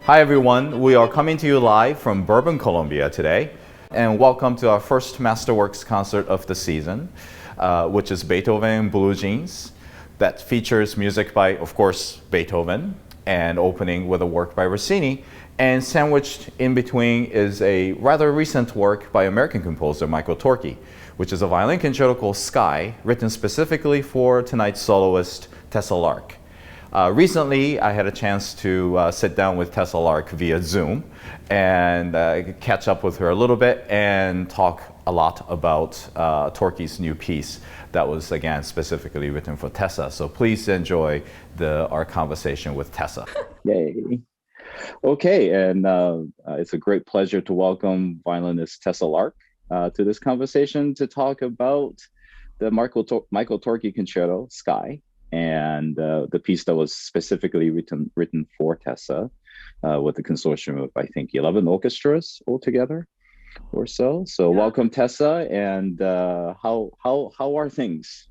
Hi everyone, we are coming to you live from Bourbon, Colombia today, and welcome to our first Masterworks concert of the season, which is Beethoven Blue Jeans, that features music by, of course, Beethoven, and opening with a work by Rossini, and sandwiched in between is a rather recent work by American composer Michael Torke, which is a violin concerto called Sky, written specifically for tonight's soloist Tessa Lark. Recently, I had a chance to sit down with Tessa Lark via Zoom and catch up with her a little bit and talk a lot about Torque's new piece that was, again, specifically written for Tessa. So please enjoy our conversation with Tessa. Yay. Okay, and it's a great pleasure to welcome violinist Tessa Lark to this conversation to talk about the Michael Torke Concerto, Sky, and the piece that was specifically written for Tessa with a consortium of, I think, 11 orchestras altogether or so. So Yeah. welcome, Tessa, and how are things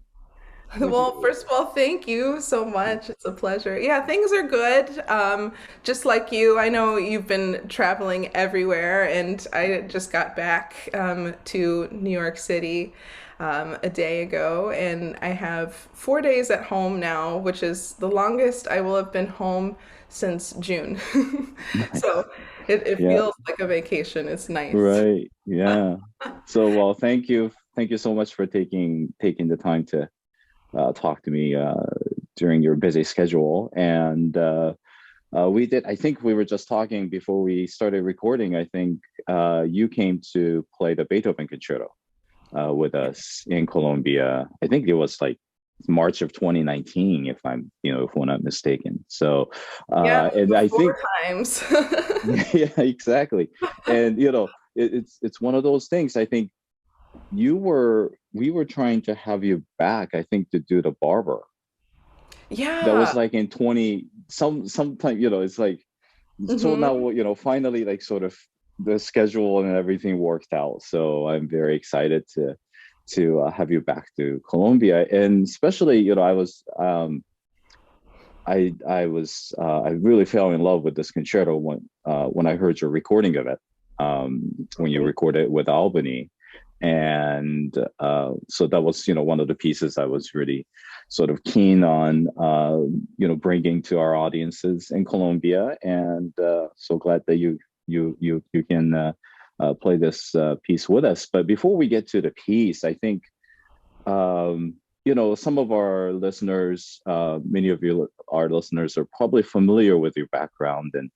with Well, you? first of all, thank you so much. It's a pleasure. Yeah, things are good. Just like you, I know you've been traveling everywhere, and I just got back to New York City a day ago, and I have 4 days at home now, which is the longest I will have been home since June. Nice. So it Yeah, feels like a vacation. It's nice. right. Yeah. So, well, thank you. Thank you so much for taking the time to talk to me during your busy schedule. And we did, I think we were just talking before we started recording. I think you came to play the Beethoven Concerto with us in Colombia. I think it was like March of 2019, if I'm not mistaken. So, Yeah, and I think, four times. yeah, exactly. And, it's one of those things. I think we were trying to have you back, I think, to do the barber. That Yeah. was like in 20 sometime, it's like, so hmm now, finally, like, sort of the schedule and everything worked out. So I'm very excited to have you back to Colombia. And especially, I really fell in love with this concerto when I heard your recording of it, when you recorded it with Albany. And so that was, one of the pieces I was really sort of keen on, bringing to our audiences in Colombia. And so glad that you can play this piece with us. But before we get to the piece, I think, some of our listeners, many of our listeners are probably familiar with your background and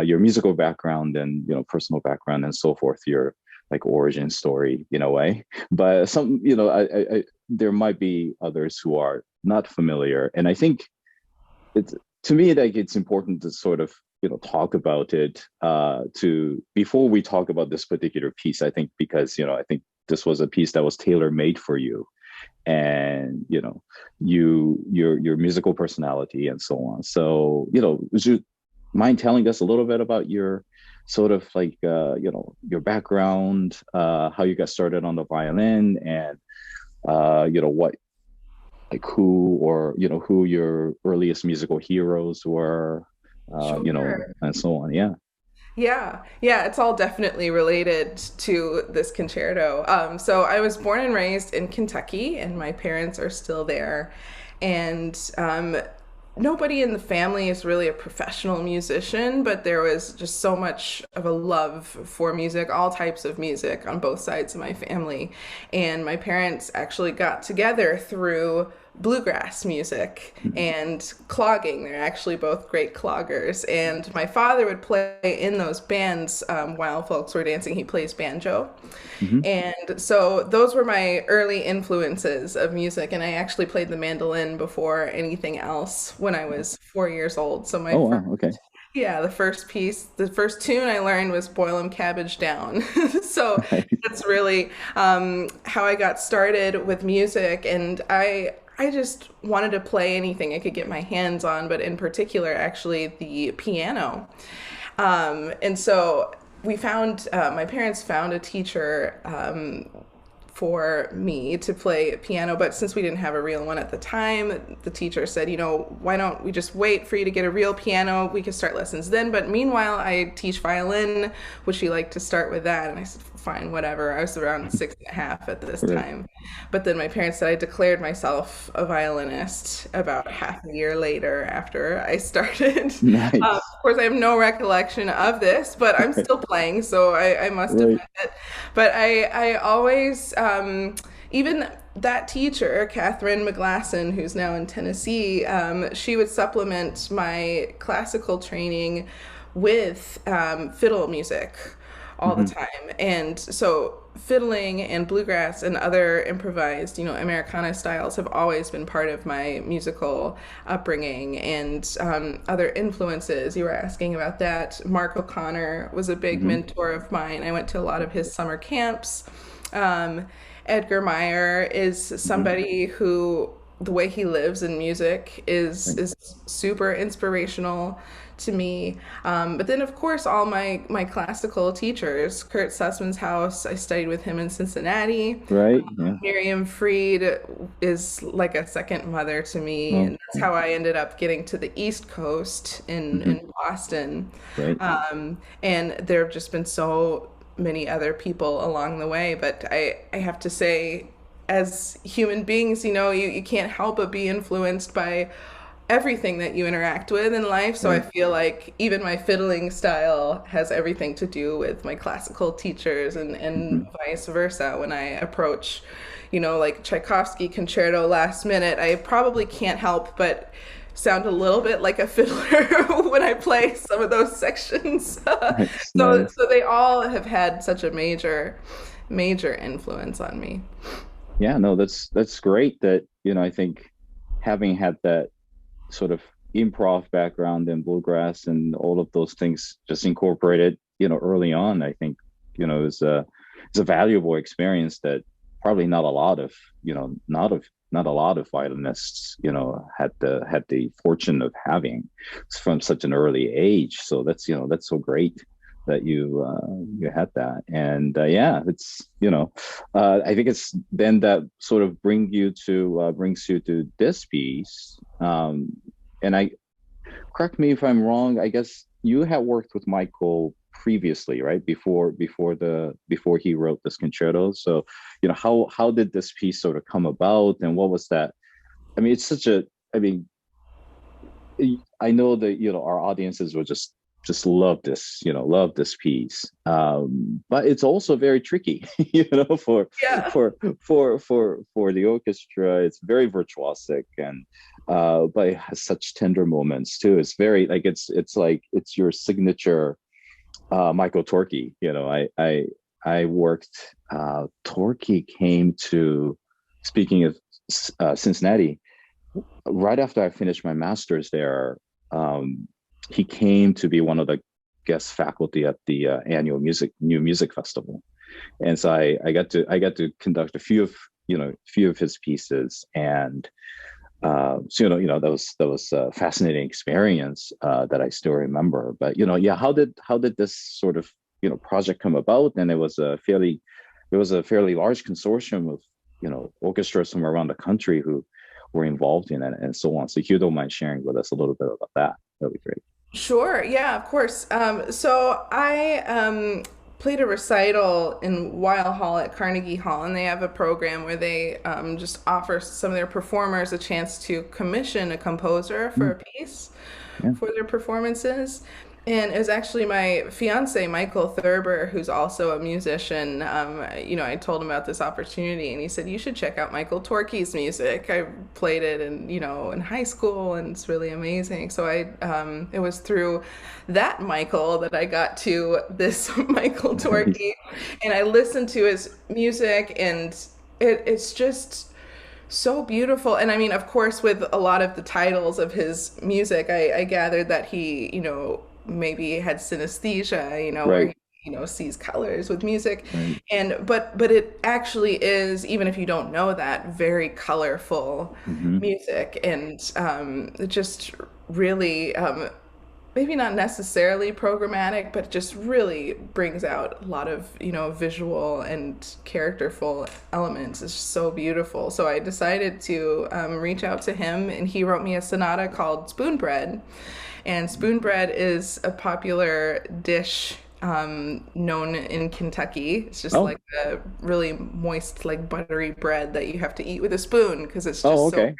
your musical background and, personal background and so forth, your like origin story in a way. But some, there might be others who are not familiar. And I think it's, to me, like, it's important to sort of, talk about it to before we talk about this particular piece. I think because, I think this was a piece that was tailor made for you, and your musical personality and so on. So, would you mind telling us a little bit about your sort of like your background, how you got started on the violin, and what, like, who your earliest musical heroes were, Sure. and so on. Yeah. Yeah, yeah, it's all definitely related to this concerto. So I was born and raised in Kentucky, and my parents are still there. And nobody in the family is really a professional musician, but there was just so much of a love for music, all types of music on both sides of my family. And my parents actually got together through bluegrass music and clogging. They're actually both great cloggers. And my father would play in those bands while folks were dancing. He plays banjo. Mm-hmm. And so those were my early influences of music. And I actually played the mandolin before anything else when I was 4 years old. So my Oh, first, wow. Okay. yeah, the first tune I learned was Boil 'em Cabbage Down. So that's really how I got started with music. And I just wanted to play anything I could get my hands on, but in particular, actually, the piano. And so my parents found a teacher for me to play piano, but since we didn't have a real one at the time, the teacher said, why don't we just wait for you to get a real piano? We could start lessons then. But meanwhile, I teach violin. Would she like to start with that? And I said, fine, whatever. I was around 6.5 at this time. But then my parents said I declared myself a violinist about half a year later after I started. Nice. Of course, I have no recollection of this, but I'm still playing, so I must have met it. But I always, even that teacher, Catherine McGlasson, who's now in Tennessee, she would supplement my classical training with fiddle music all the time. And so fiddling and bluegrass and other improvised, Americana styles have always been part of my musical upbringing. And other influences, you were asking about that. Mark O'Connor was a big mentor of mine. I went to a lot of his summer camps. Edgar Meyer is somebody who, the way he lives in music is super inspirational to me. But then, of course, all my classical teachers, Kurt Sussman's house, I studied with him in Cincinnati. Right. Yeah. Miriam Fried is like a second mother to me. And that's how I ended up getting to the East Coast in Boston. Right. And there have just been so many other people along the way. But I have to say, as human beings, you can't help but be influenced by everything that you interact with in life. So I feel like even my fiddling style has everything to do with my classical teachers and vice versa. When I approach, like Tchaikovsky concerto last minute, I probably can't help but sound a little bit like a fiddler when I play some of those sections. So they all have had such a major influence on me. Yeah, no, that's great that, I think having had that sort of improv background and bluegrass and all of those things just incorporated, early on, I think, it's a valuable experience that probably not a lot of violinists, had the fortune of having from such an early age. So that's so great that you had that. And it's I think it's then that sort of brings you to this piece. And correct me if I'm wrong, I guess you had worked with Michael previously, right? Before he wrote this concerto. So, how did this piece sort of come about, and what was that? I mean, I know that, our audiences will just love this piece. But it's also very tricky, for the orchestra. It's very virtuosic, and but it has such tender moments too. It's very like it's your signature Michael Torke. I worked. Torke came to, speaking of Cincinnati, right after I finished my master's there. He came to be one of the guest faculty at the annual New Music Festival, and so I got to conduct a few of his pieces, and so that was a fascinating experience that I still remember. But how did this sort of project come about? And it was a fairly large consortium of orchestras from around the country who were involved in it, and so on. So if you don't mind sharing with us a little bit about that, that'd be great. Sure. Yeah, of course. So I played a recital in Weill Hall at Carnegie Hall, and they have a program where they just offer some of their performers a chance to commission a composer for a piece for their performances. And it was actually my fiance, Michael Thurber, who's also a musician. I told him about this opportunity, and he said, you should check out Michael Torke's music. I played it in high school, and it's really amazing. So it was through that Michael that I got to this Michael Torke, and I listened to his music, and it's just so beautiful. And I mean, of course, with a lot of the titles of his music, I gathered that he, maybe had synesthesia, where he, sees colors with music. And but it actually is, even if you don't know that, very colorful music, and it just really maybe not necessarily programmatic, but just really brings out a lot of, visual and characterful elements. It's just so beautiful. So I decided to reach out to him, and he wrote me a sonata called Spoonbread. And spoonbread is a popular dish known in Kentucky. It's just like a really moist, like buttery bread that you have to eat with a spoon because it's just so rich.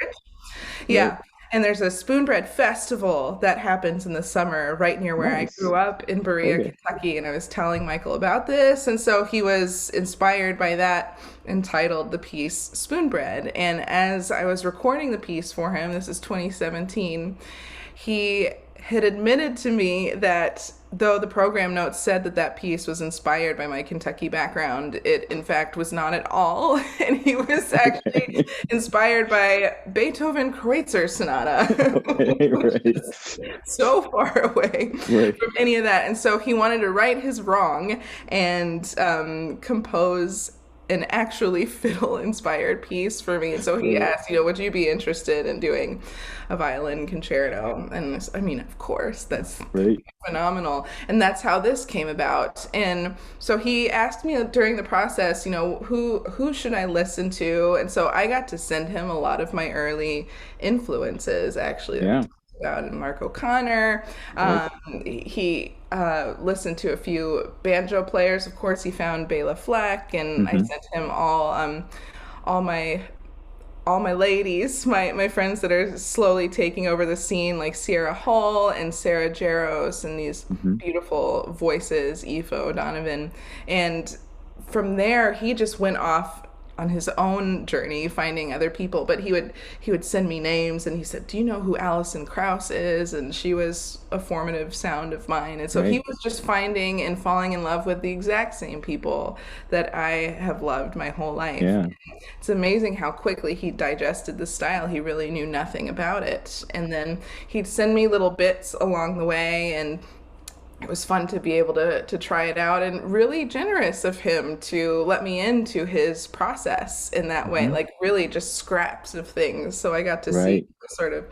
Yeah. Right. And there's a spoonbread festival that happens in the summer right near where I grew up in Berea, Kentucky. And I was telling Michael about this. And so he was inspired by that, entitled the piece Spoonbread. And as I was recording the piece for him, this is 2017, he had admitted to me that though the program notes said that piece was inspired by my Kentucky background, it in fact was not at all. And he was actually inspired by Beethoven Kreutzer Sonata, which is so far away from any of that. And so he wanted to right his wrong and compose an actually fiddle-inspired piece for me. And so he asked, would you be interested in doing a violin concerto? And I mean, of course, that's phenomenal. And that's how this came about. And so he asked me during the process, who should I listen to? And so I got to send him a lot of my early influences, actually. Yeah. About and Mark O'Connor. He listened to a few banjo players. Of course, he found Bela Fleck, and I sent him all my ladies, my friends that are slowly taking over the scene, like Sierra Hull and Sarah Jaros, and these beautiful voices, Aoife O'Donovan. And from there, he just went off on his own journey finding other people, but he would send me names, and he said, do you know who Alison Krauss is? And she was a formative sound of mine. And so he was just finding and falling in love with the exact same people that I have loved my whole life. It's amazing how quickly he digested the style. He really knew nothing about it, and then he'd send me little bits along the way, and it was fun to be able to try it out, and really generous of him to let me into his process in that way, like really just scraps of things. So I got to see sort of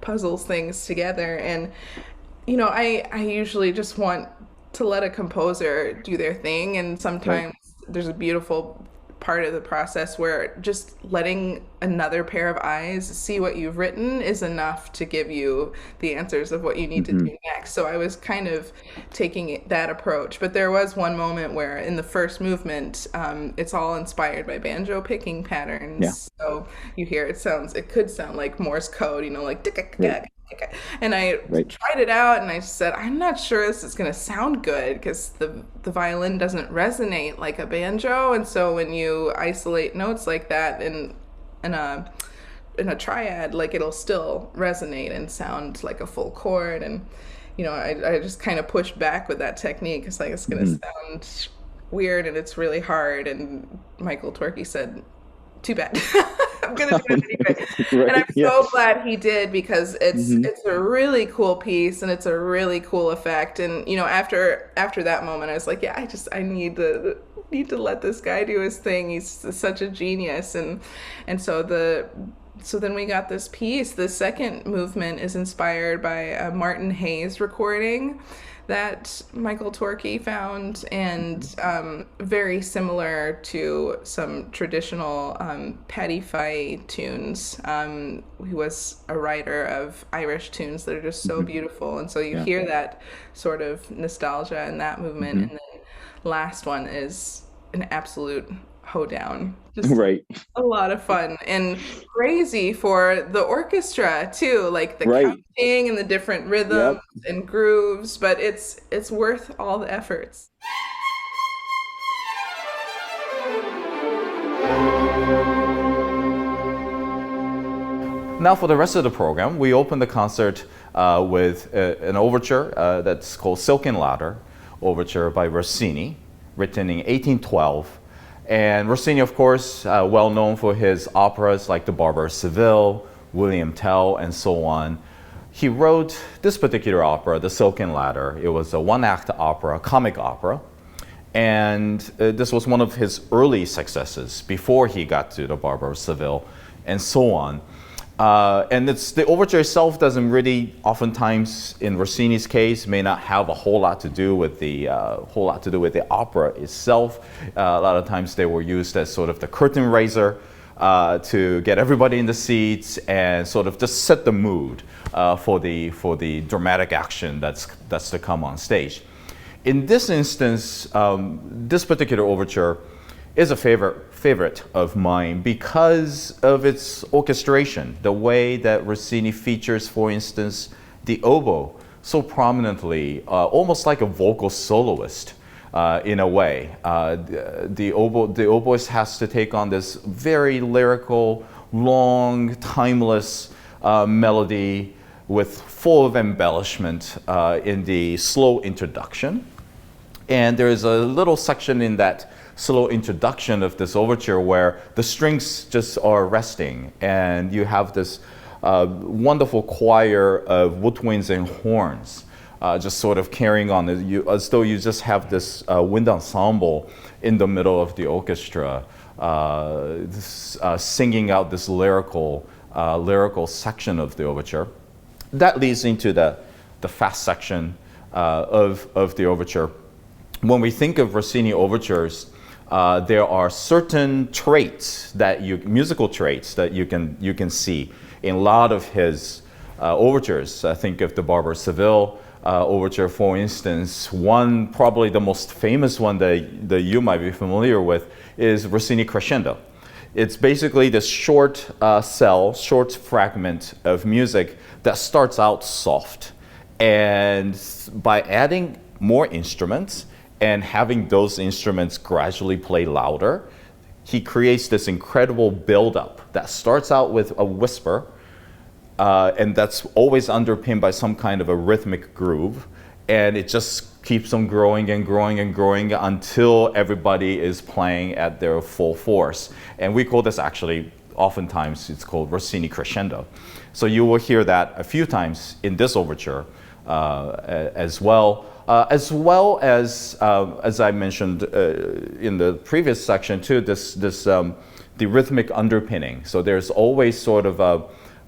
puzzles things together. And, I usually just want to let a composer do their thing. And sometimes there's a beautiful part of the process where just letting another pair of eyes see what you've written is enough to give you the answers of what you need to do next. So I was kind of taking that approach. But there was one moment where in the first movement, it's all inspired by banjo picking patterns. So you hear it could sound like Morse code, like and I tried it out, and I said, I'm not sure this is going to sound good because the violin doesn't resonate like a banjo. And so when you isolate notes like that in a triad, like it'll still resonate and sound like a full chord. And I just kind of pushed back with that technique. It's like, it's going to sound weird and it's really hard. And Michael Torkey said, too bad. I'm gonna do it anyway. And I'm so glad he did, because it's a really cool piece and it's a really cool effect. And after that moment, I was like, I need to let this guy do his thing. He's such a genius. And so then we got this piece. The second movement is inspired by a Martin Hayes recording that Michael Torkey found, and very similar to some traditional Paddy Fife tunes. He was a writer of Irish tunes that are just so beautiful, and so you hear that sort of nostalgia in that movement. And then last one is an absolute hoedown. Just a lot of fun and crazy for the orchestra too, like the counting and the different rhythms and grooves, but it's worth all the efforts. Now for the rest of the program, we open the concert with an overture that's called Silken Ladder Overture by Rossini, written in 1812. And Rossini, of course, well known for his operas like The Barber of Seville, William Tell, and so on. He wrote this particular opera, The Silken Ladder. It was a one-act opera, comic opera. And this was one of his early successes before he got to The Barber of Seville, and so on. And the overture itself doesn't really, oftentimes in Rossini's case, may not have a whole lot to do with the opera itself. A lot of times they were used as sort of the curtain raiser to get everybody in the seats and sort of just set the mood for the dramatic action that's to come on stage. In this instance, this particular overture is a favorite of mine because of its orchestration, the way that Rossini features, for instance, the oboe so prominently, almost like a vocal soloist in a way. The oboist has to take on this very lyrical, long, timeless melody with full of embellishment in the slow introduction. And there's a little section in that slow introduction of this overture where the strings just are resting, and you have this wonderful choir of woodwinds and horns just sort of carrying on, as though you just have this wind ensemble in the middle of the orchestra singing out this lyrical section of the overture. That leads into the fast section of the overture. When we think of Rossini overtures, there are certain traits musical traits that you can see in a lot of his overtures. I think of the Barber of Seville overture, for instance. One, probably the most famous one that you might be familiar with, is Rossini Crescendo. It's basically this short fragment of music that starts out soft, and by adding more instruments and having those instruments gradually play louder, he creates this incredible build-up that starts out with a whisper, and that's always underpinned by some kind of a rhythmic groove, and it just keeps on growing and growing and growing until everybody is playing at their full force. And we call this, actually, oftentimes it's called Rossini Crescendo. So you will hear that a few times in this overture as well as I mentioned in the previous section too, the rhythmic underpinning. So there's always sort of a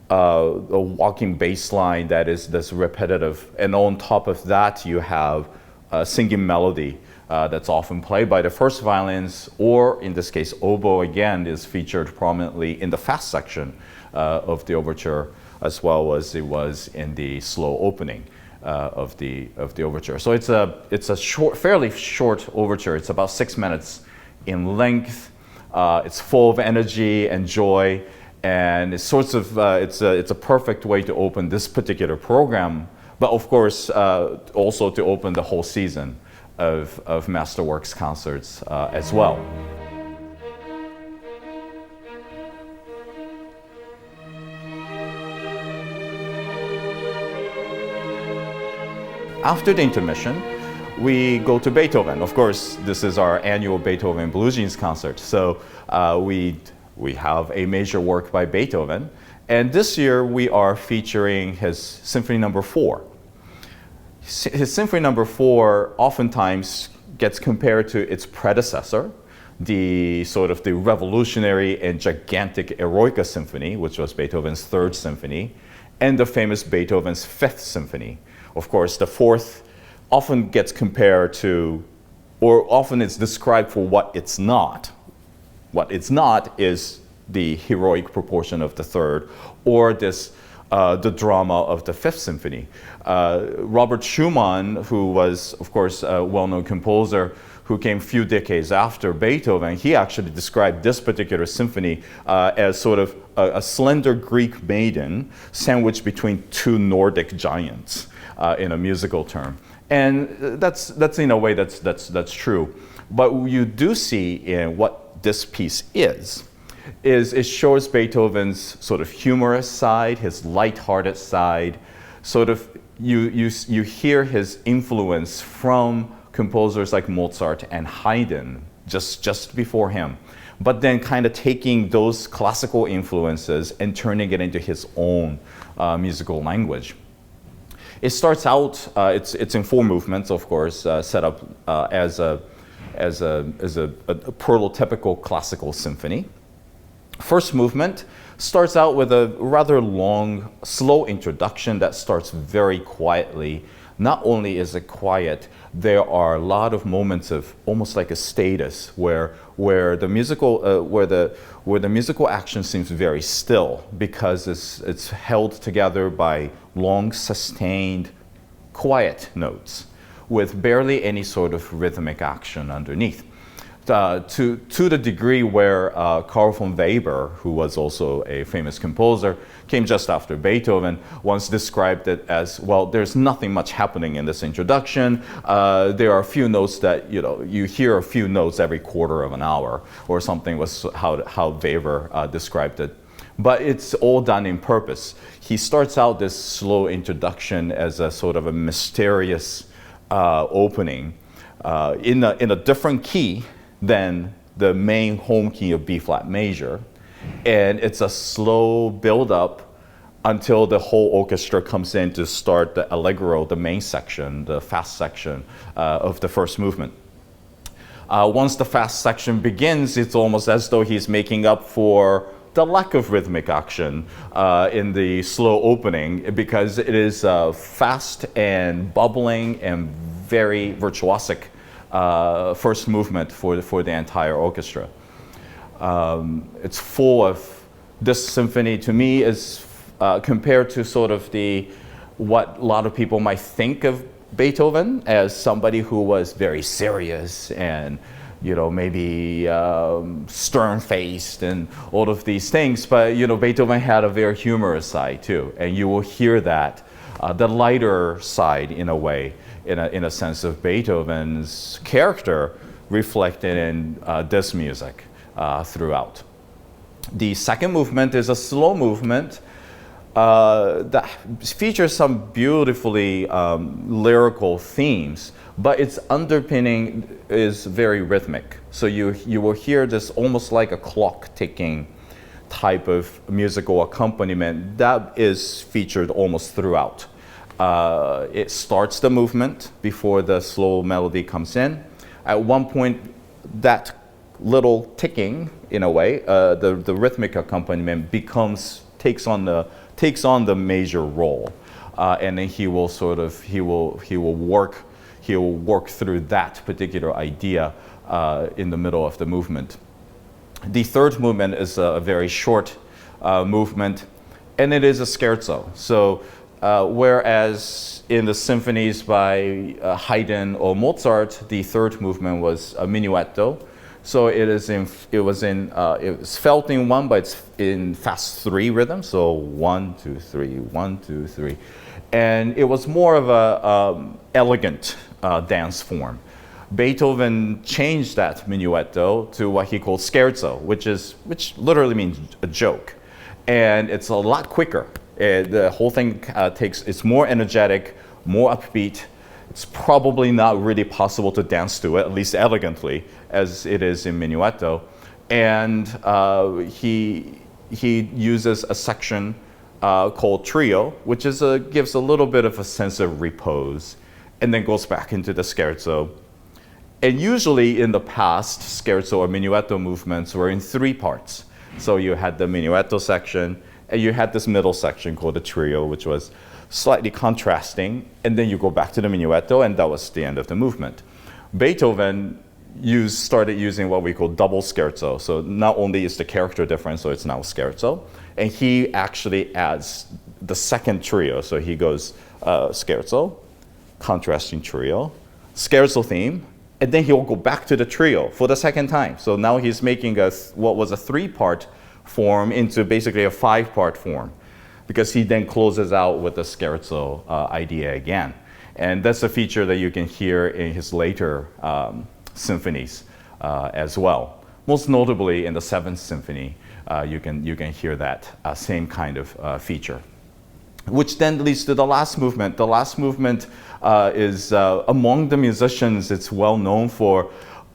walking bass line that's repetitive, and on top of that you have a singing melody that's often played by the first violins, or in this case oboe again is featured prominently in the fast section of the overture, as well as it was in the slow opening of the overture. So it's a fairly short overture. It's about 6 minutes in length. It's full of energy and joy, and it's a perfect way to open this particular program. But of course, also to open the whole season of Masterworks concerts as well. After the intermission, we go to Beethoven. Of course, this is our annual Beethoven Blue Jeans concert. So we have a major work by Beethoven. And this year we are featuring his Symphony No. 4. His Symphony No. 4 oftentimes gets compared to its predecessor, the revolutionary and gigantic Eroica Symphony, which was Beethoven's third symphony, and the famous Beethoven's fifth symphony. Of course, the fourth often gets compared to, or often it's described for what it's not. What it's not is the heroic proportion of the third, or the drama of the fifth symphony. Robert Schumann, who was, of course, a well-known composer who came a few decades after Beethoven, he actually described this particular symphony as sort of a slender Greek maiden sandwiched between two Nordic giants in a musical term. And that's in a way that's true. But you do see in what this piece is it shows Beethoven's sort of humorous side, his lighthearted side. Sort of you hear his influence from composers like Mozart and Haydn just before him, but then kind of taking those classical influences and turning it into his own musical language. It starts out, it's in 4 movements, of course, set up as a prototypical classical symphony. First movement Starts out with a rather long, slow introduction that starts very quietly. Not only is it quiet, there are a lot of moments of almost like a status where the musical action seems very still because it's held together by long, sustained, quiet notes with barely any sort of rhythmic action underneath. To the degree where Carl von Weber, who was also a famous composer, came just after Beethoven, once described it as, well, there's nothing much happening in this introduction. There are a few notes that, you hear a few notes every quarter of an hour, or something was how Weber described it. But it's all done in purpose. He starts out this slow introduction as a sort of a mysterious opening in a different key than the main home key of B flat major. And it's a slow build up until the whole orchestra comes in to start the allegro, the main section, the fast section of the first movement. Once the fast section begins, it's almost as though he's making up for the lack of rhythmic action in the slow opening, because it is fast and bubbling and very virtuosic first movement for the entire orchestra. It's full of, this symphony to me is compared to sort of what a lot of people might think of Beethoven as somebody who was very serious and maybe stern-faced and all of these things, but Beethoven had a very humorous side too, and you will hear that the lighter side in a way, in a sense of Beethoven's character reflected in this music throughout. The second movement is a slow movement that features some beautifully lyrical themes, but its underpinning is very rhythmic. So you will hear this almost like a clock ticking type of musical accompaniment that is featured almost throughout. It starts the movement before the slow melody comes in. At one point, that little ticking, in a way, the rhythmic accompaniment takes on the major role, and then he will work through that particular idea in the middle of the movement. The third movement is a very short movement, and it is a scherzo. So whereas in the symphonies by Haydn or Mozart, the third movement was a minuetto. So it was felt in one, but it's in fast 3 rhythm. So 1, 2, 3, 1, 2, 3, and it was more of a elegant dance form. Beethoven changed that minuetto to what he called scherzo, which literally means a joke, and it's a lot quicker. The whole thing it's more energetic, more upbeat. It's probably not really possible to dance to it, at least elegantly, as it is in minuetto. And he uses a section called trio, which gives a little bit of a sense of repose, and then goes back into the scherzo. And usually in the past, scherzo or minuetto movements were in 3 parts. So you had the minuetto section, and you had this middle section called the trio, which was slightly contrasting, and then you go back to the minuetto, and that was the end of the movement. Beethoven started using what we call double scherzo. So not only is the character different, so it's now scherzo, and he actually adds the second trio. So he goes scherzo, contrasting trio, scherzo theme, and then he'll go back to the trio for the second time. So now he's making what was a 3-part form into basically a 5-part form, because he then closes out with the scherzo idea again. And that's a feature that you can hear in his later symphonies as well. Most notably in the 7th Symphony, you can hear that same kind of feature. Which then leads to the last movement. The last movement is among the musicians, it's well known for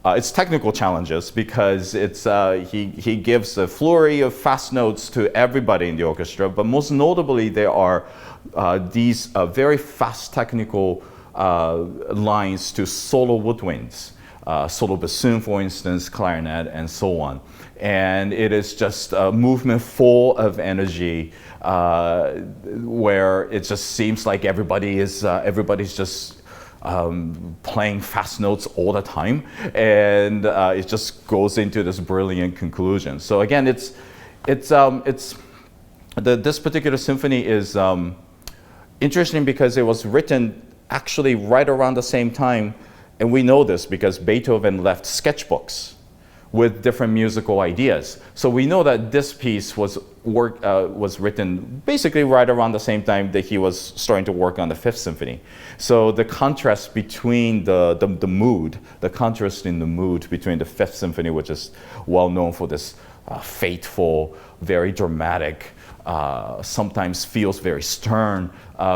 its technical challenges, because he gives a flurry of fast notes to everybody in the orchestra, but most notably there are these very fast technical lines to solo woodwinds solo bassoon, for instance, clarinet, and so on. And it is just a movement full of energy, where it just seems like everybody's just playing fast notes all the time, and it just goes into this brilliant conclusion. So again, this particular symphony is interesting because it was written actually right around the same time, and we know this because Beethoven left sketchbooks with different musical ideas. So we know that this piece was written basically right around the same time that he was starting to work on the Fifth Symphony. So the contrast between the mood, the contrast in the mood between the Fifth Symphony, which is well known for this fateful, very dramatic, sometimes feels very stern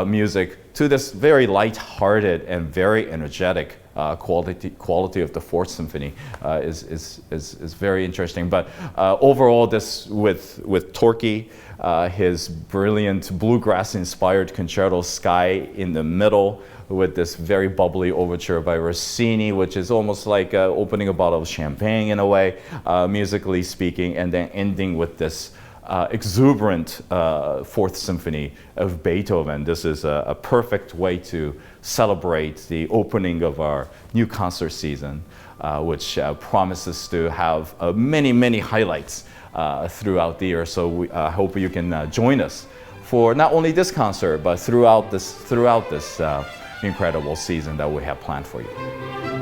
music, to this very light-hearted and very energetic quality of the Fourth Symphony is very interesting. But overall, this with Torquay, his brilliant bluegrass-inspired concerto Sky in the middle, with this very bubbly overture by Rossini, which is almost like opening a bottle of champagne in a way, musically speaking, and then ending with this exuberant Fourth Symphony of Beethoven. This is a perfect way to celebrate the opening of our new concert season, which promises to have many, many highlights throughout the year. So I hope you can join us for not only this concert, but throughout this incredible season that we have planned for you.